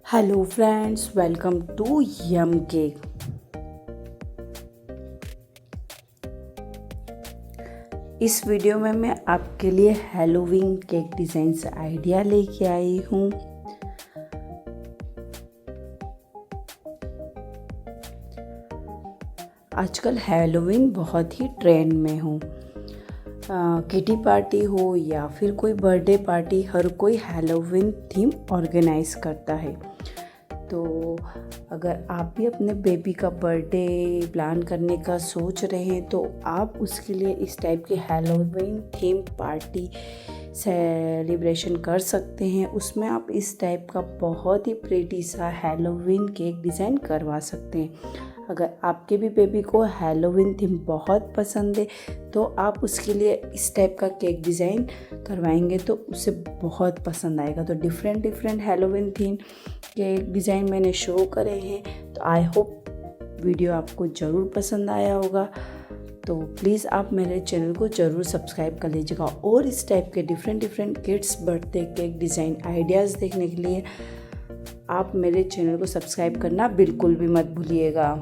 Hello friends, welcome to Yum Cake. इस video में मैं आपके लिए हैलोवीन केक डिज़ाइन से आइडिया लेके आई हूँ। आजकल हैलोवीन बहुत ही ट्रेंड में हो। किटी पार्टी हो या फिर कोई बर्थडे पार्टी, हर कोई हैलोवीन थीम ऑर्गेनाइज करता है। तो अगर आप भी अपने बेबी का बर्थडे प्लान करने का सोच रहे हैं तो आप उसके लिए इस टाइप की हैलोवीन थीम पार्टी सेलिब्रेशन कर सकते हैं। उसमें आप इस टाइप का बहुत ही प्रीटी सा हैलोवीन केक डिज़ाइन करवा सकते हैं। अगर आपके भी बेबी को हैलोवीन थीम बहुत पसंद है तो आप उसके लिए इस टाइप का केक डिज़ाइन करवाएंगे तो उसे बहुत पसंद आएगा। तो different Halloween theme cake design मैंने शो करे हैं, तो आई होप वीडियो आपको ज़रूर पसंद आया होगा। तो प्लीज़ आप मेरे चैनल को ज़रूर सब्सक्राइब कर लीजिएगा और इस टाइप के different kids birthday cake design ideas देखने के लिए आप मेरे चैनल को सब्सक्राइब करना बिल्कुल भी मत भूलिएगा।